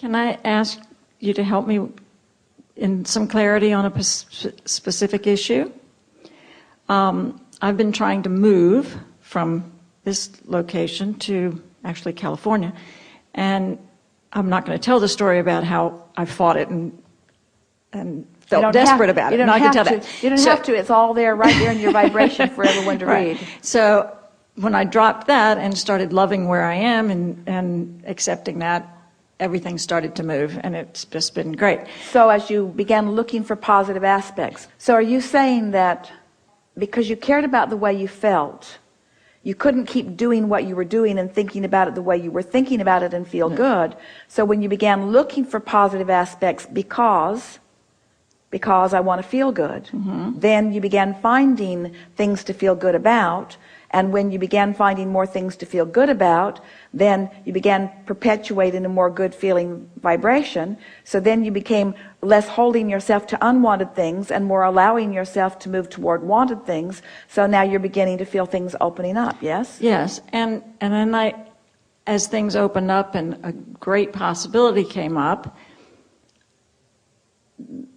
Can I ask you to help me in some clarity on a specific issue? I've been trying to move from this location to actually California, and I'm not going to tell the story about how I fought it and felt desperate about it. You don't have to. It's all there, right there in your vibration for everyone to read. So when I dropped that and started loving where I am and accepting that, everything started to move, and it's just been great. So as you began looking for positive aspects, so are you saying that because you cared about the way you felt, you couldn't keep doing what you were doing and thinking about it the way you were thinking about it and feel good? So when you began looking for positive aspects because I want to feel good, then you began finding things to feel good about. And when you began finding more things to feel good about, then you began perpetuating a more good feeling vibration. So then you became less holding yourself to unwanted things and more allowing yourself to move toward wanted things. So now you're beginning to feel things opening up, yes? Yes, and then as things opened up and a great possibility came up,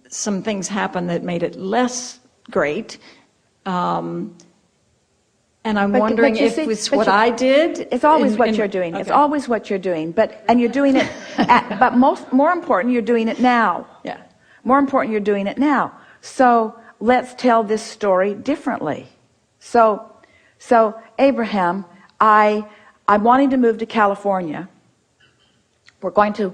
some things happened that made it less great. And I'm wondering if it's what I did. It's always what you're doing. Okay. It's always what you're doing. And you're doing it, but more important, you're doing it now. Yeah. More important, you're doing it now. So let's tell this story differently. So Abraham, I'm wanting to move to California. We're going to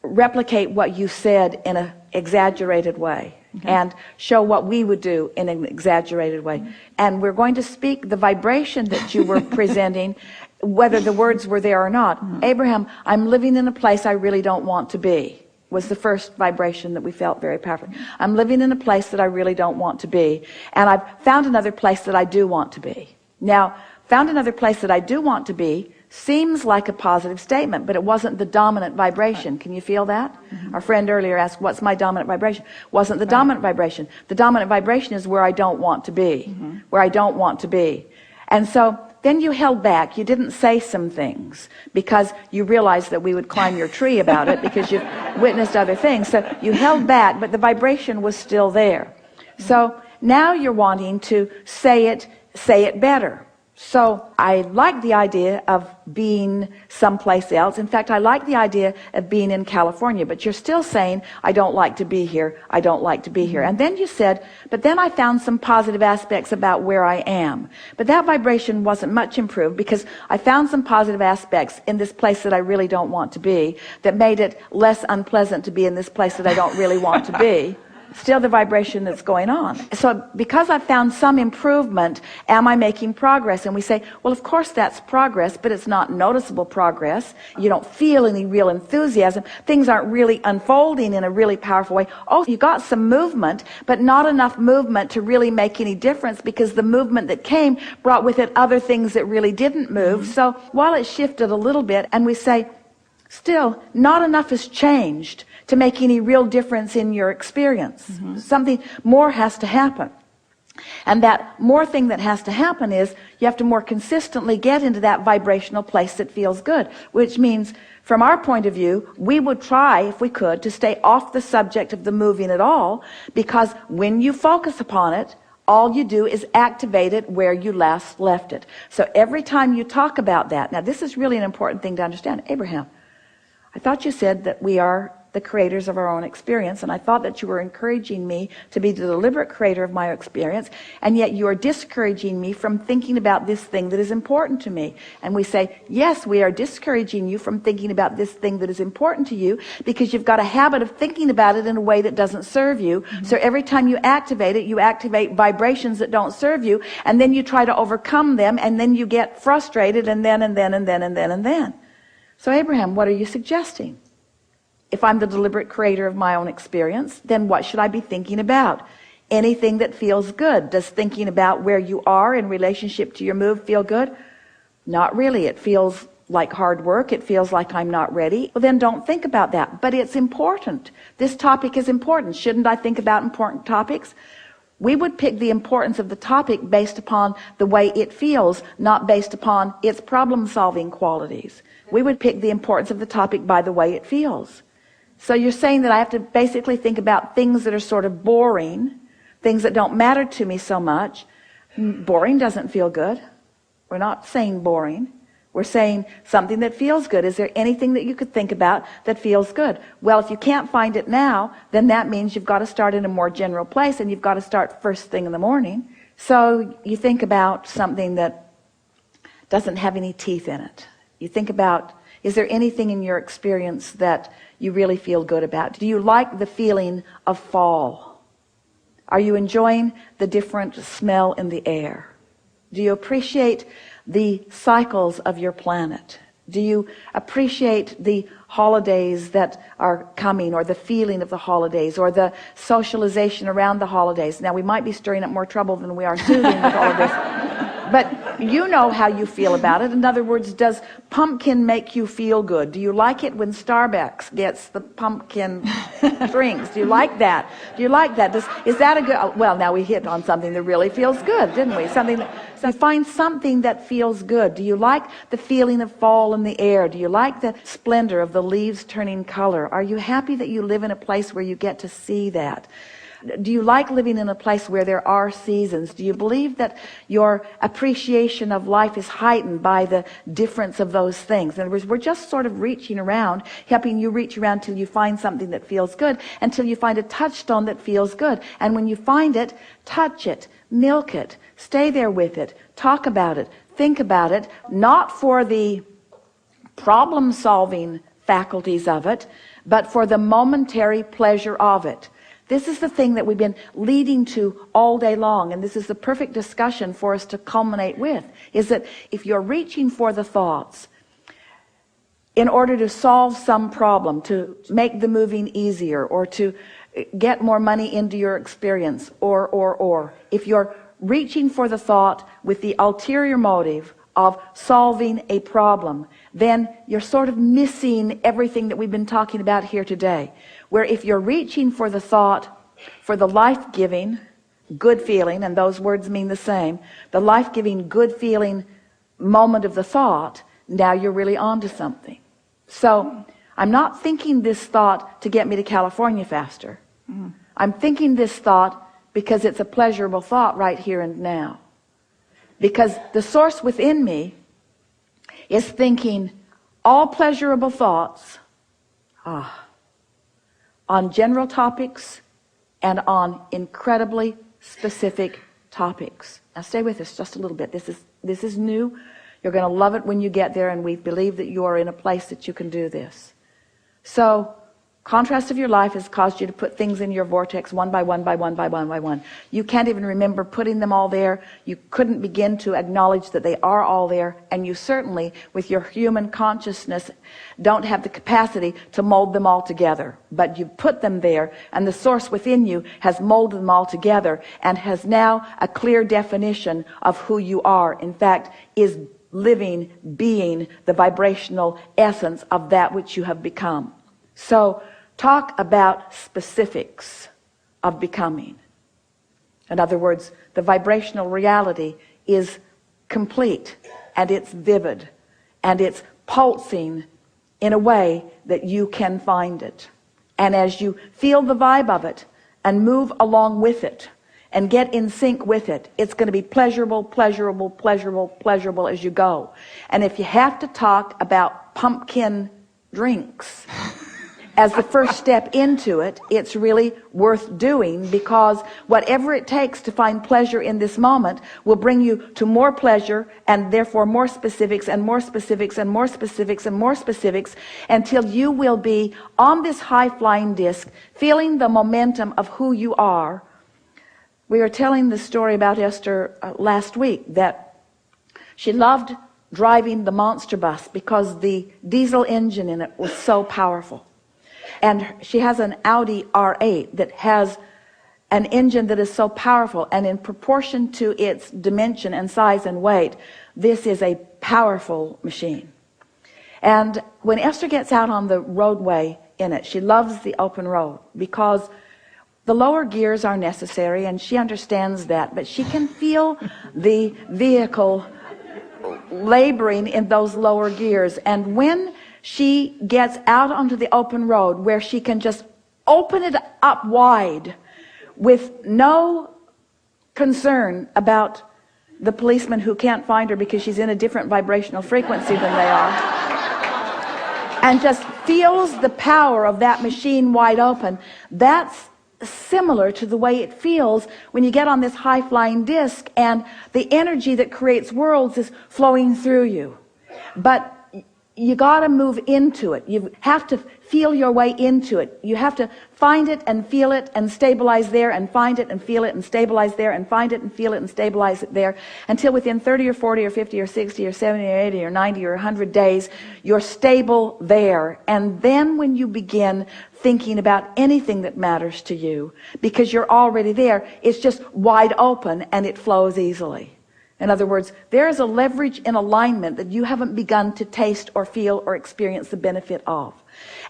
replicate what you said in an exaggerated way. Okay. And show what we would do in an exaggerated way. And we're going to speak the vibration that you were presenting, whether the words were there or not. Abraham, I'm living in a place I really don't want to be, was the first vibration that we felt very powerfully. I'm living in a place that I really don't want to be. And I've found another place that I do want to be. Now, found another place that I do want to be seems like a positive statement, but it wasn't the dominant vibration. Can you feel that? Our friend earlier asked, what's my dominant vibration? Wasn't the dominant vibration. The dominant vibration is where I don't want to be, where I don't want to be. And so then you held back. You didn't say some things because you realized that we would climb your tree about it because you've witnessed other things. So you held back, but the vibration was still there. So now you're wanting to say it better. So I like the idea of being someplace else. In fact, I like the idea of being in California, but you're still saying, I don't like to be here. I don't like to be here. And then you said, but then I found some positive aspects about where I am. But that vibration wasn't much improved because I found some positive aspects in this place that I really don't want to be that made it less unpleasant to be in this place that I don't really want to be. Still the vibration that's going on. So because I found some improvement, am I making progress? And we say, well, of course that's progress, but it's not noticeable progress. You don't feel any real enthusiasm. Things aren't really unfolding in a really powerful way. Oh, you got some movement, but not enough movement to really make any difference because the movement that came brought with it other things that really didn't move. So while it shifted a little bit, and we say, still, not enough has changed to make any real difference in your experience. Something more has to happen. And that more thing that has to happen is you have to more consistently get into that vibrational place that feels good, which means from our point of view, we would try, if we could, to stay off the subject of the moving at all, because when you focus upon it, all you do is activate it where you last left it. So every time you talk about that, now this is really an important thing to understand. Abraham, I thought you said that we are the creators of our own experience, and I thought that you were encouraging me to be the deliberate creator of my experience, and yet you are discouraging me from thinking about this thing that is important to me. And we say, yes, we are discouraging you from thinking about this thing that is important to you because you've got a habit of thinking about it in a way that doesn't serve you. So every time you activate it, you activate vibrations that don't serve you, and then you try to overcome them, and then you get frustrated, and then. So Abraham, what are you suggesting? If I'm the deliberate creator of my own experience, then what should I be thinking about? Anything that feels good. Does thinking about where you are in relationship to your move feel good? Not really. It feels like hard work. It feels like I'm not ready. Well, then don't think about that. But it's important. This topic is important. Shouldn't I think about important topics? We would pick the importance of the topic based upon the way it feels, not based upon its problem-solving qualities. We would pick the importance of the topic by the way it feels. So you're saying that I have to basically think about things that are sort of boring, things that don't matter to me so much. Boring doesn't feel good. We're not saying boring. We're saying something that feels good. Is there anything that you could think about that feels good? Well, if you can't find it now, then that means you've got to start in a more general place, and you've got to start first thing in the morning. So you think about something that doesn't have any teeth in it. You think about, is there anything in your experience that you really feel good about? Do you like the feeling of fall? Are you enjoying the different smell in the air? Do you appreciate the cycles of your planet? Do you appreciate the holidays that are coming, or the feeling of the holidays, or the socialization around the holidays? Now, we might be stirring up more trouble than we are soothing with all of this, but you know how you feel about it. In other words, does pumpkin make you feel good? Do you like it when Starbucks gets the pumpkin drinks? Do you like that? Do you like that? Is that a good... Well, now we hit on something that really feels good, didn't we? Something that... So find something that feels good. Do you like the feeling of fall in the air? Do you like the splendor of the leaves turning color? Are you happy that you live in a place where you get to see that? Do you like living in a place where there are seasons? Do you believe that your appreciation of life is heightened by the difference of those things? In other words, we're just sort of reaching around, helping you reach around till you find something that feels good, until you find a touchstone that feels good. And when you find it, touch it, milk it, stay there with it, talk about it, think about it, not for the problem-solving faculties of it, but for the momentary pleasure of it. This is the thing that we've been leading to all day long, and this is the perfect discussion for us to culminate with, is that if you're reaching for the thoughts in order to solve some problem, to make the moving easier, or to get more money into your experience, or if you're reaching for the thought with the ulterior motive of solving a problem, then you're sort of missing everything that we've been talking about here today. Where if you're reaching for the thought, for the life-giving, good feeling, and those words mean the same, the life-giving, good feeling moment of the thought, now you're really onto something. So I'm not thinking this thought to get me to California faster. I'm thinking this thought because it's a pleasurable thought right here and now. Because the source within me is thinking all pleasurable thoughts on general topics and on incredibly specific topics. Now stay with us just a little bit. This is new. You're going to love it when you get there, and we believe that you are in a place that you can do this. So contrast of your life has caused you to put things in your vortex one by one by one by one by one. You can't even remember putting them all there. You couldn't begin to acknowledge that they are all there, and you certainly, with your human consciousness, don't have the capacity to mold them all together. But you put them there, and the source within you has molded them all together and has now a clear definition of who you are. In fact, is living, being the vibrational essence of that which you have become. So talk about specifics of becoming. In other words, the vibrational reality is complete, and it's vivid, and it's pulsing in a way that you can find it. And as you feel the vibe of it and move along with it and get in sync with it, it's going to be pleasurable, pleasurable, pleasurable, pleasurable as you go. And if you have to talk about pumpkin drinks as the first step into it, it's really worth doing, because whatever it takes to find pleasure in this moment will bring you to more pleasure, and therefore more specifics and more specifics and more specifics and more specifics, until you will be on this high-flying disc, feeling the momentum of who you are. We were telling the story about Esther last week, that she loved driving the monster bus because the diesel engine in it was so powerful. And she has an Audi R8 that has an engine that is so powerful, and in proportion to its dimension and size and weight, this is a powerful machine. And when Esther gets out on the roadway in it, she loves the open road, because The lower gears are necessary, and she understands that, but she can feel the vehicle laboring in those lower gears. And when she gets out onto the open road where she can just open it up wide with no concern about the policeman who can't find her because she's in a different vibrational frequency than they are, and just feels the power of that machine wide open, that's similar to the way it feels when you get on this high-flying disc and the energy that creates worlds is flowing through you. But you got to move into it. You have to feel your way into it. You have to find it and feel it and stabilize there, and find it and feel it and stabilize there, and find it and feel it and stabilize it there, until within 30 or 40 or 50 or 60 or 70 or 80 or 90 or 100 days you're stable there. And then when you begin thinking about anything that matters to you, because you're already there, it's just wide open and it flows easily. In other words, there is a leverage in alignment that you haven't begun to taste or feel or experience the benefit of.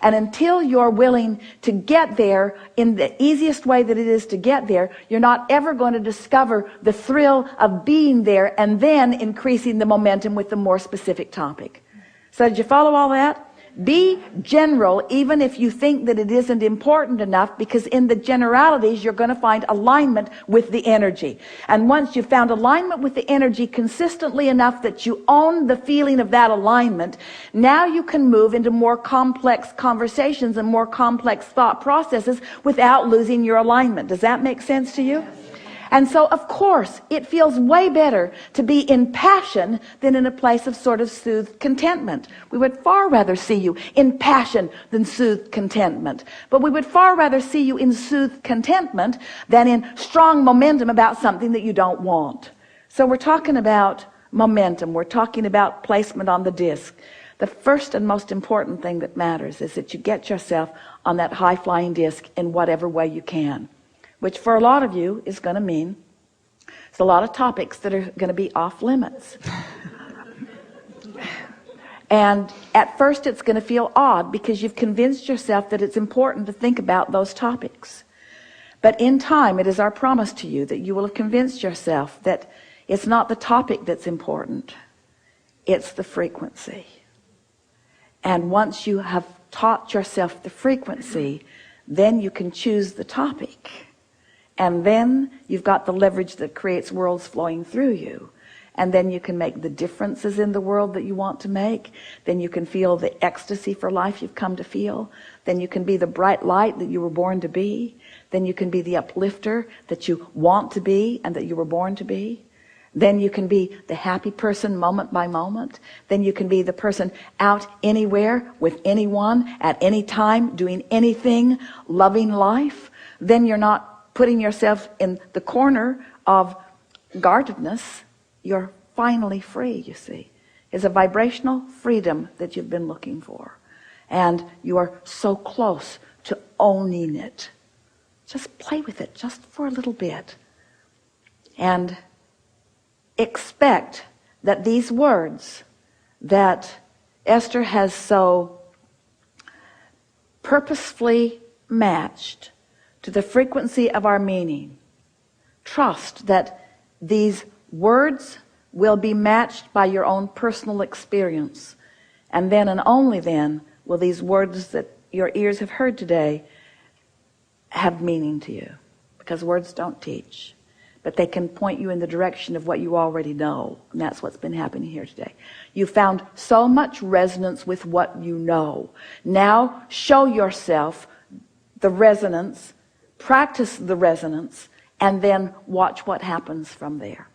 And until you're willing to get there in the easiest way that it is to get there, you're not ever going to discover the thrill of being there and then increasing the momentum with the more specific topic. So did you follow all that? Be general, even if you think that it isn't important enough, because in the generalities you're going to find alignment with the energy. And once you've found alignment with the energy consistently enough that you own the feeling of that alignment, now you can move into more complex conversations and more complex thought processes without losing your alignment. Does that make sense to you? And so, of course, it feels way better to be in passion than in a place of sort of soothed contentment. We would far rather see you in passion than soothed contentment. But we would far rather see you in soothed contentment than in strong momentum about something that you don't want. So we're talking about momentum. We're talking about placement on the disc. The first and most important thing that matters is that you get yourself on that high-flying disc in whatever way you can. Which for a lot of you is going to mean there's a lot of topics that are going to be off limits. And at first it's going to feel odd because you've convinced yourself that it's important to think about those topics. But in time, it is our promise to you that you will have convinced yourself that it's not the topic that's important, it's the frequency. And once you have taught yourself the frequency, then you can choose the topic. And then you've got the leverage that creates worlds flowing through you. And then you can make the differences in the world that you want to make. Then you can feel the ecstasy for life you've come to feel. Then you can be the bright light that you were born to be. Then you can be the uplifter that you want to be and that you were born to be. Then you can be the happy person moment by moment. Then you can be the person out anywhere with anyone at any time, doing anything, loving life. Then you're not putting yourself in the corner of guardedness. You're finally free, you see. It's a vibrational freedom that you've been looking for. And you are so close to owning it. Just play with it just for a little bit. And expect that these words that Esther has so purposefully matched to the frequency of our meaning, trust that these words will be matched by your own personal experience. And then and only then will these words that your ears have heard today have meaning to you. Because words don't teach, but they can point you in the direction of what you already know. And that's what's been happening here today. You found so much resonance with what you know. Now show yourself the resonance, practice the resonance, and then watch what happens from there.